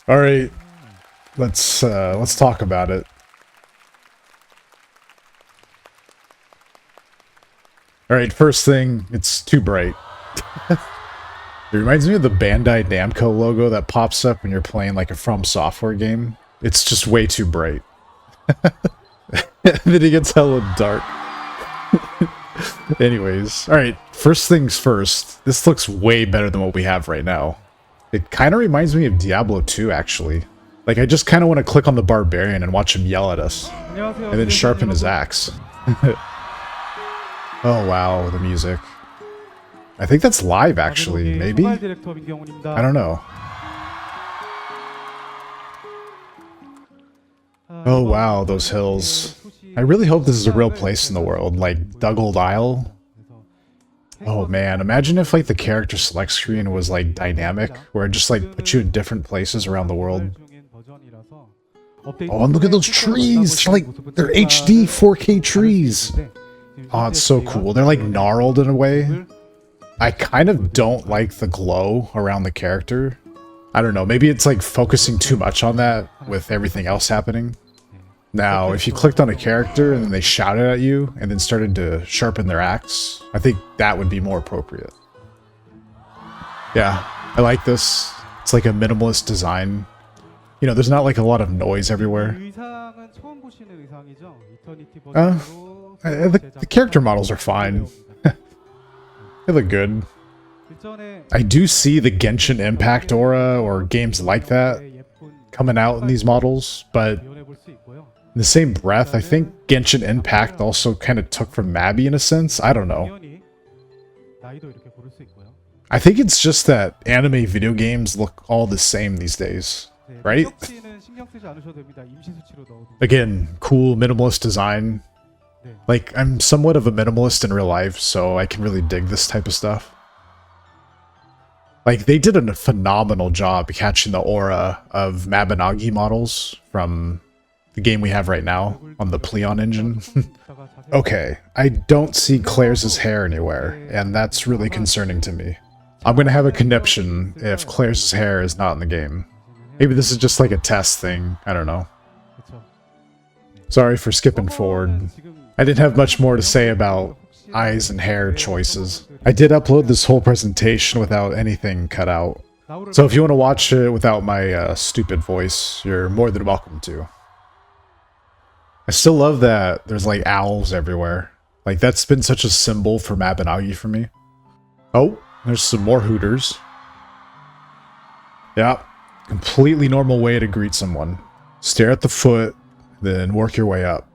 All right, let's talk about it. All right, first thing, it's too bright. It reminds me of the Bandai Namco logo that pops up when you're playing like a From Software game. It's just way too bright. Then it gets hella dark. Anyways, alright, first things first. This looks way better than what we have right now. It kind of reminds me of Diablo 2, actually. Like, I just kind of want to click on the Barbarian and watch him yell at us. And then sharpen his axe. Oh wow, the music. I think that's live, actually, maybe? I don't know. Oh wow, those hills. I really hope this is a real place in the world, like Duggold Isle. Oh man, imagine if like the character select screen was like dynamic, where it just like put you in different places around the world. Oh, and look at those trees! They're HD 4K trees! Oh, it's so cool. They're like gnarled in a way. I kind of don't like the glow around the character. I don't know, maybe it's like focusing too much on that with everything else happening. Now, if you clicked on a character and then they shouted at you and then started to sharpen their axe, I think that would be more appropriate. Yeah, I like this. It's like a minimalist design. You know, there's not like a lot of noise everywhere. The character models are fine. They look good. I do see the Genshin Impact aura or games like that coming out in these models, but in the same breath, I think Genshin Impact also kind of took from Mabi in a sense. I don't know. I think it's just that anime video games look all the same these days, right? Again, cool minimalist design. Like, I'm somewhat of a minimalist in real life, so I can really dig this type of stuff. Like, they did a phenomenal job catching the aura of Mabinogi models from the game we have right now on the Pleon engine. Okay, I don't see Claire's hair anywhere, and that's really concerning to me. I'm gonna have a conniption if Claire's hair is not in the game. Maybe this is just like a test thing, I don't know. Sorry for skipping forward. I didn't have much more to say about eyes and hair choices. I did upload this whole presentation without anything cut out. So if you want to watch it without my stupid voice, you're more than welcome to. I still love that there's like owls everywhere. Like, that's been such a symbol for Mabinogi for me. Oh, there's some more hooters. Yeah, completely normal way to greet someone. Stare at the foot, then work your way up.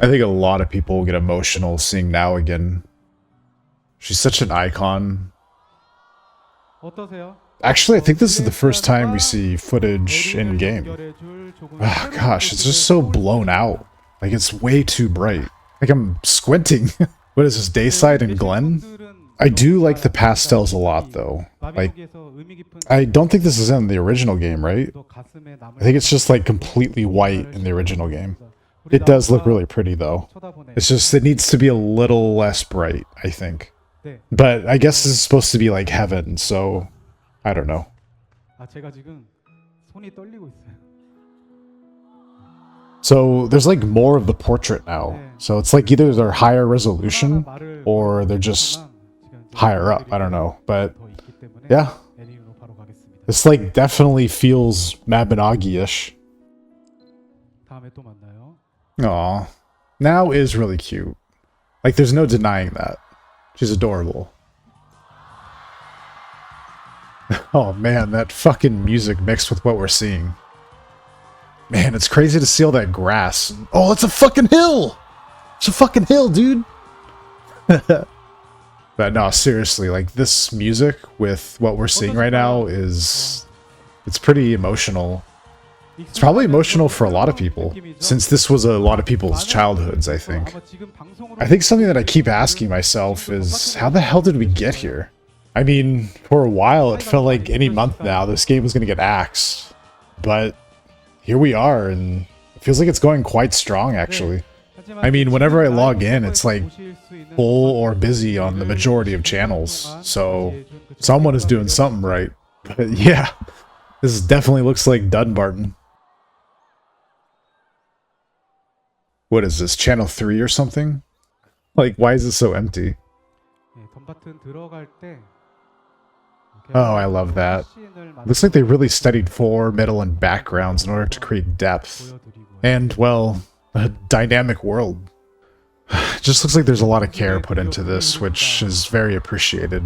I think a lot of people will get emotional seeing Now again. She's such an icon. Actually, I think this is the first time we see footage in-game. Oh, gosh, it's just so blown out. Like, it's way too bright. Like, I'm squinting. What is this, Dayside and Glen? I do like the pastels a lot, though. Like, I don't think this is in the original game, right? I think it's just, like, completely white in the original game. It does look really pretty, though. It's just, it needs to be a little less bright, I think. But I guess this is supposed to be like heaven, so I don't know. So there's like more of the portrait now. So it's like either they're higher resolution or they're just higher up. I don't know. But yeah, this like definitely feels Mabinogi-ish. Aw, Now is really cute. Like, there's no denying that. She's adorable. Oh man, that fucking music mixed with what we're seeing. Man, it's crazy to see all that grass. Oh, it's a fucking hill! It's a fucking hill, dude! But no, seriously, like, this music with what we're seeing right now is... it's pretty emotional. It's probably emotional for a lot of people, since this was a lot of people's childhoods, I think. I think something that I keep asking myself is, how the hell did we get here? I mean, for a while it felt like any month now this game was going to get axed. But here we are, and it feels like it's going quite strong, actually. I mean, whenever I log in, it's like full or busy on the majority of channels, so someone is doing something right. But yeah, this definitely looks like Dunbarton. What is this, channel 3 or something? Like, why is it so empty? Oh, I love that. Looks like they really studied fore, middle, and backgrounds in order to create depth. And, well, a dynamic world. It just looks like there's a lot of care put into this, which is very appreciated.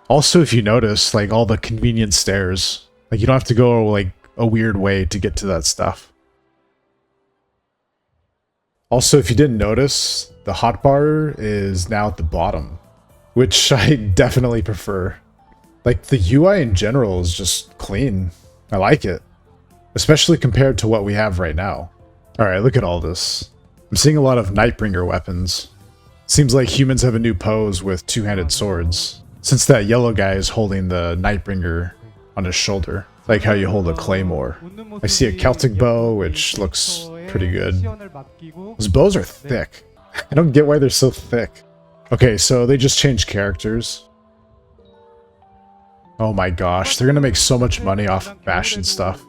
Also, if you notice, like, all the convenient stairs. Like, you don't have to go, like, a weird way to get to that stuff. Also, if you didn't notice, the hotbar is now at the bottom, which I definitely prefer. Like, the UI in general is just clean. I like it. Especially compared to what we have right now. Alright, look at all this. I'm seeing a lot of Nightbringer weapons. Seems like humans have a new pose with two-handed swords. Since that yellow guy is holding the Nightbringer on his shoulder. Like how you hold a claymore. I see a Celtic bow, which looks pretty good. Those bows are thick. I don't get why they're so thick. Okay, so they just changed characters. Oh my gosh, they're gonna make so much money off of fashion stuff.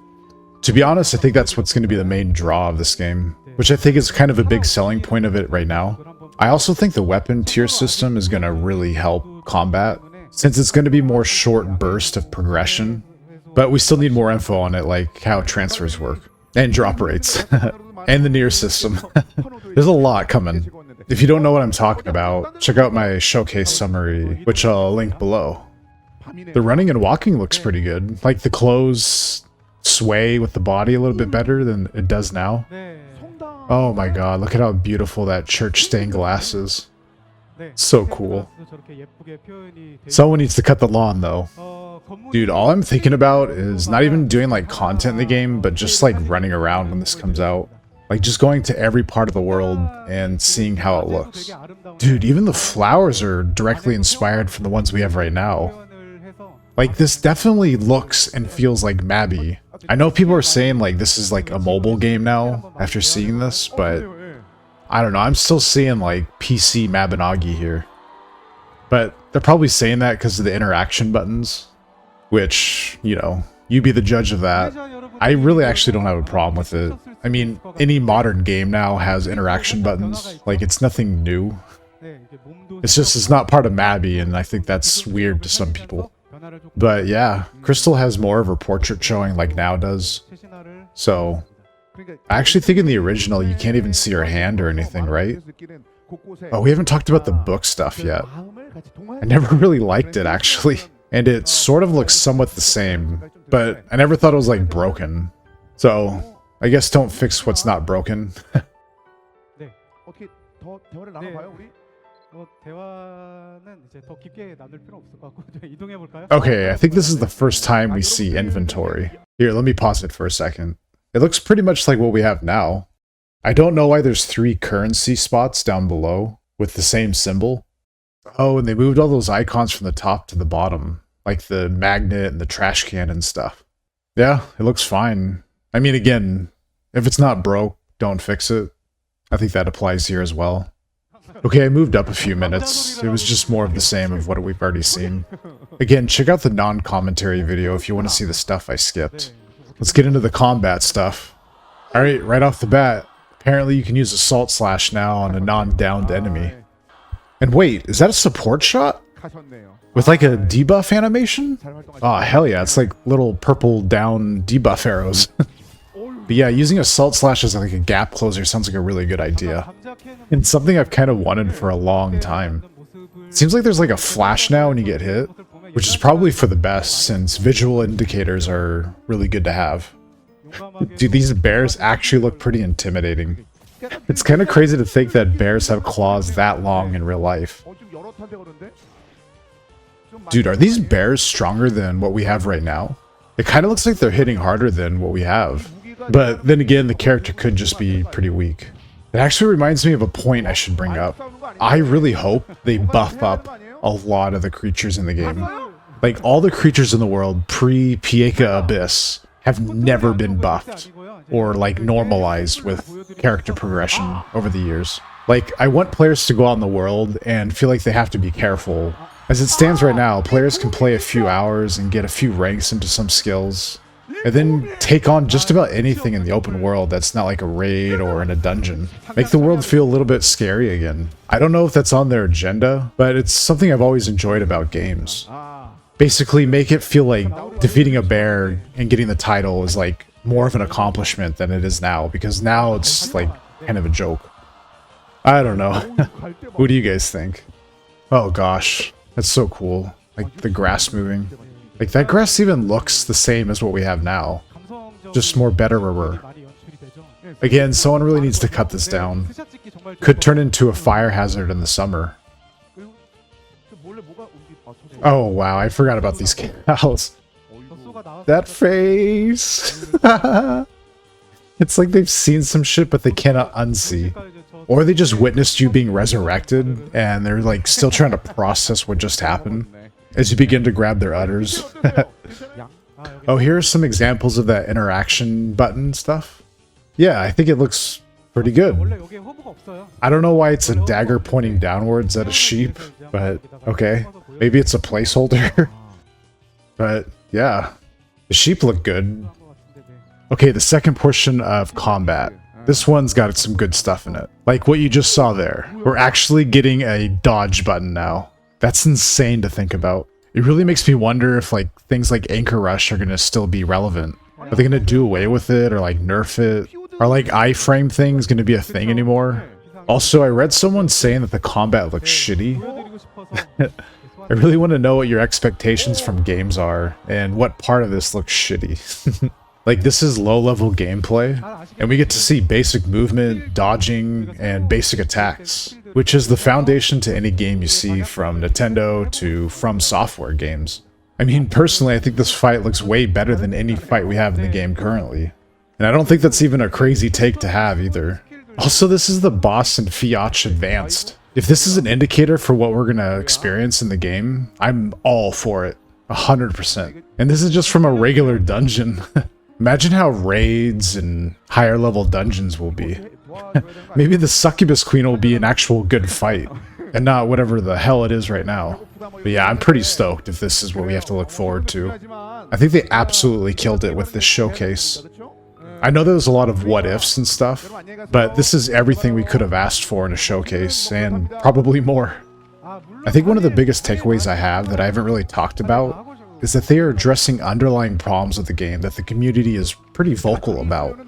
To be honest, I think that's what's gonna be the main draw of this game, which I think is kind of a big selling point of it right now. I also think the weapon tier system is gonna really help combat, since it's gonna be more short burst of progression, but we still need more info on it, like how transfers work, and drop rates, and the near system. There's a lot coming. If you don't know what I'm talking about, check out my showcase summary, which I'll link below. The running and walking looks pretty good. Like the clothes sway with the body a little bit better than it does now. Oh my god, look at how beautiful that church stained glass is. So cool. Someone needs to cut the lawn though. Dude, all I'm thinking about is not even doing like content in the game, but just like running around when this comes out. Like just going to every part of the world and seeing how it looks. Dude, even the flowers are directly inspired from the ones we have right now. Like, this definitely looks and feels like Mabby. I know people are saying, like, this is, like, a mobile game now, after seeing this, but I don't know, I'm still seeing, like, PC Mabinogi here. But they're probably saying that because of the interaction buttons, which, you know, you be the judge of that. I really actually don't have a problem with it. I mean, any modern game now has interaction buttons. Like, it's nothing new. It's just, it's not part of Mabby, and I think that's weird to some people. But yeah, Crystal has more of her portrait showing like now does. So, I actually think in the original you can't even see her hand or anything, right? Oh, we haven't talked about the book stuff yet. I never really liked it actually. And it sort of looks somewhat the same, but I never thought it was like broken. So, I guess don't fix what's not broken. Okay, I think this is the first time we see inventory. Here, let me pause it for a second. It looks pretty much like what we have now. I don't know why there's 3 currency spots down below with the same symbol. Oh, and they moved all those icons from the top to the bottom, like the magnet and the trash can and stuff. Yeah, it looks fine. I mean, again, if it's not broke, don't fix it. I think that applies here as well. Okay, I moved up a few minutes. It was just more of the same of what we've already seen. Again, check out the non-commentary video if you want to see the stuff I skipped. Let's get into the combat stuff. Alright, right off the bat, apparently you can use Assault Slash now on a non-downed enemy. And wait, is that a support shot? With like a debuff animation? Oh, hell yeah, it's like little purple down debuff arrows. But yeah, using Assault Slash as like a gap closer sounds like a really good idea. And something I've kind of wanted for a long time. It seems like there's like a flash now when you get hit, which is probably for the best since visual indicators are really good to have. Dude, these bears actually look pretty intimidating. It's kind of crazy to think that bears have claws that long in real life. Dude, are these bears stronger than what we have right now? It kind of looks like they're hitting harder than what we have. But then again, the character could just be pretty weak. It actually reminds me of a point I should bring up. I really hope they buff up a lot of the creatures in the game. Like, all the creatures in the world pre-Pieka Abyss have never been buffed or, like, normalized with character progression over the years. Like, I want players to go out in the world and feel like they have to be careful As it stands right now, players can play a few hours and get a few ranks into some skills, and then take on just about anything in the open world that's not like a raid or in a dungeon. Make the world feel a little bit scary again. I don't know if that's on their agenda, but it's something I've always enjoyed about games. Basically make it feel like defeating a bear and getting the title is like more of an accomplishment than it is now, because now it's like kind of a joke. I don't know. What do you guys think? Oh gosh, that's so cool. Like the grass moving. Like that grass even looks the same as what we have now. Just more betterer. Again, someone really needs to cut this down. Could turn into a fire hazard in the summer. Oh wow, I forgot about these cows. That face! It's like they've seen some shit but they cannot unsee. Or they just witnessed you being resurrected and they're like still trying to process what just happened as you begin to grab their udders. Oh, here are some examples of that interaction button stuff. Yeah, I think it looks pretty good. I don't know why it's a dagger pointing downwards at a sheep, but okay. Maybe it's a placeholder. But yeah, the sheep look good. Okay, the second portion of combat. This one's got some good stuff in it. Like what you just saw there. We're actually getting a dodge button now. That's insane to think about. It really makes me wonder if like things like Anchor Rush are gonna still be relevant. Are they gonna do away with it or like nerf it? Are like iframe things gonna be a thing anymore? Also, I read someone saying that the combat looks shitty. I really want to know what your expectations from games are and what part of this looks shitty. Like this is low-level gameplay, and we get to see basic movement, dodging, and basic attacks, which is the foundation to any game you see from Nintendo to From Software games. I mean, personally, I think this fight looks way better than any fight we have in the game currently. And I don't think that's even a crazy take to have either. Also, this is the boss in Fiatch Advanced. If this is an indicator for what we're gonna experience in the game, I'm all for it. 100%. And this is just from a regular dungeon. Imagine how raids and higher level dungeons will be. Maybe the Succubus Queen will be an actual good fight, and not whatever the hell it is right now. But yeah, I'm pretty stoked if this is what we have to look forward to. I think they absolutely killed it with this showcase. I know there was a lot of what ifs and stuff, but this is everything we could have asked for in a showcase, and probably more. I think one of the biggest takeaways I have that I haven't really talked about is that they are addressing underlying problems with the game that the community is pretty vocal about.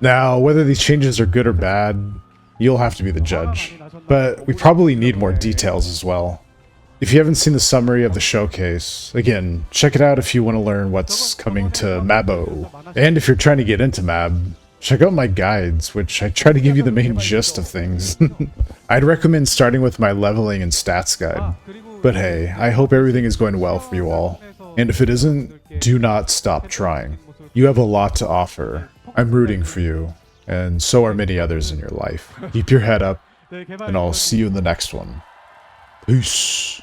Now, whether these changes are good or bad, you'll have to be the judge. But we probably need more details as well. If you haven't seen the summary of the showcase, again, check it out if you want to learn what's coming to Mabo. And if you're trying to get into Mab, check out my guides, which I try to give you the main gist of things. I'd recommend starting with my leveling and stats guide. But hey, I hope everything is going well for you all. And if it isn't, do not stop trying. You have a lot to offer. I'm rooting for you, and so are many others in your life. Keep your head up, and I'll see you in the next one. Peace.